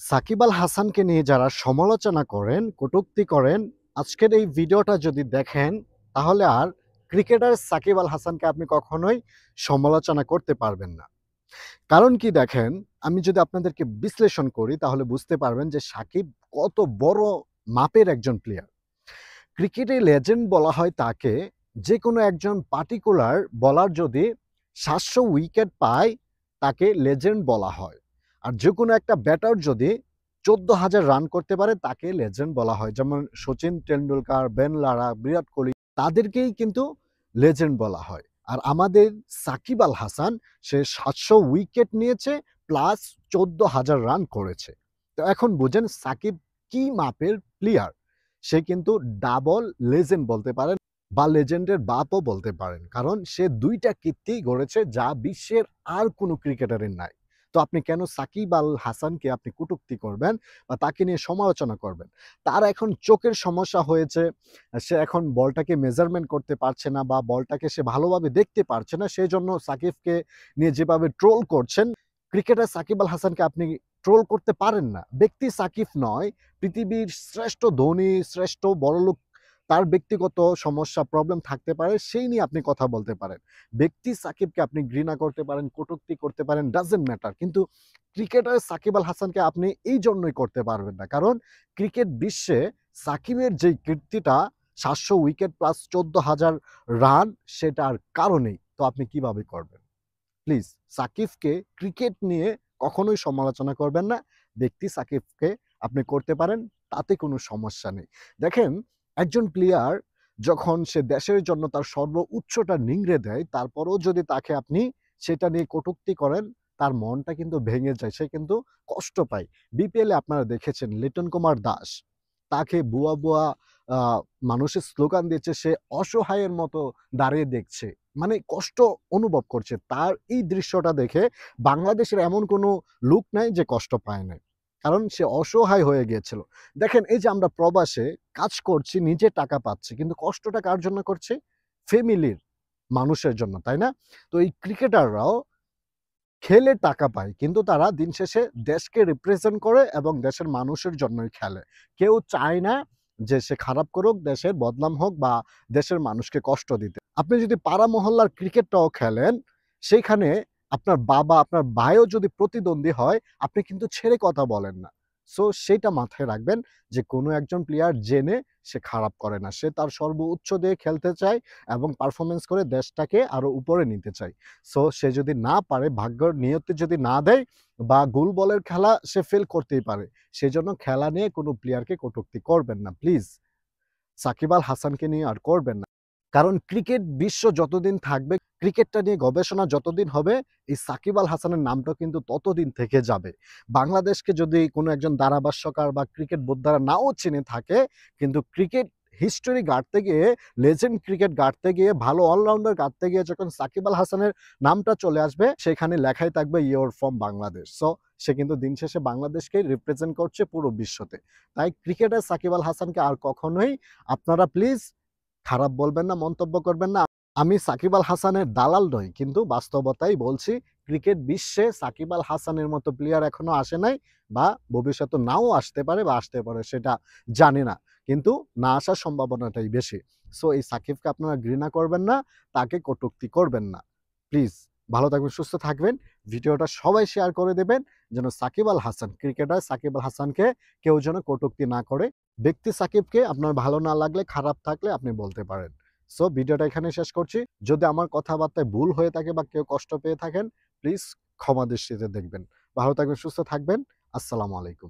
সাকিব আল হাসানকে নিয়ে যারা সমালোচনা করেন, কটূক্তি করেন, আজকের এই ভিডিওটা যদি দেখেন তাহলে আর ক্রিকেটার সাকিব আল হাসানকে আপনি কখনোই সমালোচনা করতে পারবেন না। কারণ কি দেখেন, আমি যদি আপনাদেরকে বিশ্লেষণ করি তাহলে বুঝতে পারবেন যে সাকিব কত বড় মাপের একজন প্লেয়ার। ক্রিকেটে লেজেন্ড বলা হয় তাকে, যেকোনো একজন পার্টিকুলার বলার যদি ৭০০ উইকেট পায় তাকে লেজেন্ড বলা হয়। আর যেকোনো একটা ব্যাটার যদি ১৪,০০০ রান করতে পারে তাকে লেজেন্ড বলা হয়। যেমন সচিন টেন্ডুলকার, বেন লারা, বিরাট কোহলি তাদেরকেই কিন্তু লেজেন্ড বলা হয়। আর আমাদের সাকিব আল হাসান সে ৭০০ উইকেট নিয়েছে প্লাস ১৪,০০০ রান করেছে। তো এখন বুঝেন সাকিব কি মাপের প্লেয়ার। সে কিন্তু ডাবল লেজেন্ড বলতে পারেন বা লেজেন্ডের বাপও বলতে পারেন। কারণ সে ২ টা কীর্তি গড়েছে যা বিশ্বের আর কোনো ক্রিকেটারের নাই। তো আপনি কেন সাকিব আল হাসানকে আপনি কটূক্তি করবেন বা তাকে নিয়ে সমালোচনা করবেন? তার এখন চোখের সমস্যা হয়েছে। সে এখন বলটাকে মেজারমেন্ট করতে পারছে না বা বলটাকে সে ভালোভাবে দেখতে পারছে না। সেজন্য সাকিবকে নিয়ে যেভাবে ট্রোল করছেন, ক্রিকেটার সাকিব আল হাসানকে আপনি ট্রোল করতে পারেন না। ব্যক্তি সাকিব নয়, পৃথিবীর শ্রেষ্ঠ ধনী, শ্রেষ্ঠ বড়লোক, তার ব্যক্তিগত সমস্যা, প্রবলেম থাকতে পারে, সেই নিয়ে আপনি কথা বলতে পারেন। ব্যক্তি সাকিবকে আপনি ঘৃণা করতে পারেন, কটূক্তি করতে পারেন, ডাজন্ট ম্যাটার। কিন্তু ক্রিকেটার সাকিব আল হাসানকে আপনি এই জন্যই করতে পারবেন না। কারণ ক্রিকেট বিশ্বে সাকিবের যেই কীর্তিটা ৭০০ উইকেট প্লাস ১৪,০০০ রান, সেটার কারণেই। তো আপনি কিভাবে করবেন? প্লিজ সাকিবকে ক্রিকেট নিয়ে কখনোই সমালোচনা করবেন না। ব্যক্তি সাকিবকে আপনি করতে পারেন, তাতে কোনো সমস্যা নেই। দেখেন, একজন প্লেয়ার যখন সে দেশের জন্য তার সর্বোচ্চটা নিংড়ে দেয়, তারপরেও যদি তাকে আপনি সেটা নিয়ে কটূক্তি করেন, তার মনটা কিন্তু ভেঙে যায়। সে কিন্তু কষ্ট পায়। বিপিএলে আপনারা দেখেছেন লিটন কুমার দাস, তাকে বুয়া আ মানুষের স্লোগান দিচ্ছে, সে অসহায়ের মতো দাঁড়িয়ে দেখছে। মানে কষ্ট অনুভব করছে। তার এই দৃশ্যটা দেখে বাংলাদেশের এমন কোনো লোক নাই যে কষ্ট পায় নাই। কারণ সে অসহায় হয়ে গিয়েছিল। দেখেন, এই যে আমরা প্রবাসে কাজ করছি, নিজে টাকা পাচ্ছি। কিন্তু কষ্টটা কার জন্য করছি? ফ্যামিলির মানুষের জন্য, তাই না? তো এই ক্রিকেটাররাও খেলে টাকা পায়। কিন্তু তারা দিন শেষে দেশকে রিপ্রেজেন্ট করে এবং দেশের মানুষের জন্যই খেলে। কেউ চায় না যে সে খারাপ করুক, দেশের বদনাম হোক বা দেশের মানুষকে কষ্ট দিতে। আপনি যদি পাড়া মহল্লার ক্রিকেটটাও খেলেন, সেইখানে আপনার বাবা, আপনার ভাইও যদি প্রতিদ্বন্দ্বী হয়, আপনি কিন্তু ছেড়ে কথা বলেন না। সো সেইটা মাথায় রাখবেন যে কোনো একজন প্লেয়ার জেনে সে খারাপ করে না। সে তার সর্বোচ্চ দিয়ে খেলতে চায় এবং পারফরম্যান্স করে দেশটাকে আরো উপরে নিতে চায়। সো সে যদি না পারে, ভাগ্যর নিয়তি যদি না দেয় বা গোল বলের খেলা সে ফেল করতেই পারে। সেজন্য খেলা নিয়ে কোনো প্লেয়ারকে কটূক্তি করবেন না প্লিজ। সাকিব আল হাসানকে নিয়ে আর করবেন না। কারণ ক্রিকেট বিশ্ব যতদিন থাকবে, ক্রিকেটটা নিয়ে গবেষণা যতদিন হবে, এই সাকিব আল হাসানের নামটা কিন্তু ততদিন থেকে যাবে। বাংলাদেশকে যদি কোনো একজন ধারাভাষ্যকার বা ক্রিকেট বোদ্ধারা নাও চিনে থাকে, কিন্তু ক্রিকেট হিস্টোরি গাঁড়তে গিয়ে, লেজেন্ড ক্রিকেট গাঁড়তে গিয়ে, ভালো অলরাউন্ডার গাঁড়তে গিয়ে যখন সাকিব আল হাসানের নামটা চলে আসবে, সেখানে লেখাই থাকবে ইউর ফ্রম বাংলাদেশ। সো সে কিন্তু দিন শেষে বাংলাদেশকেই রিপ্রেজেন্ট করছে পুরো বিশ্বতে। তাই ক্রিকেটার সাকিব আল হাসানকে আর কখনোই আপনারা প্লিজ খারাপ বলবেন না, মন্তব্য করবেন না। আমি সাকিব আল হাসানের দালাল নই, কিন্তু বাস্তবতাই বলছি। ক্রিকেট বিশ্বে সাকিব আল হাসানের মতো প্লেয়ার এখনো আসে নাই বা ভবিষ্যতে নাও আসতে পারে বা আসতে পারে, সেটা জানি না। কিন্তু না আসার সম্ভাবনাটাই বেশি। সো এই সাকিবকে আপনারা ঘৃণা করবেন না, তাকে কটূক্তি করবেন না। প্লিজ ভালো থাকবেন, সুস্থ থাকবেন। ভিডিওটা সবাই শেয়ার করে দেবেন যেন সাকিব আল হাসান, ক্রিকেটার সাকিব আল হাসানকে কেউ যেন কটূক্তি না করে। ব্যক্তি সাকিবকে আপনার ভালো না লাগলে, খারাপ থাকলে আপনি বলতে পারেন। সো ভিডিওটা এখানেই শেষ করছি। যদি আমার কথাবার্তায় ভুল হয়ে থাকে বা কেউ কষ্ট পেয়ে থাকেন, প্লিজ ক্ষমা দৃষ্টিতে দেখবেন। ভালো থাকবেন, সুস্থ থাকবেন। আসসালামু আলাইকুম।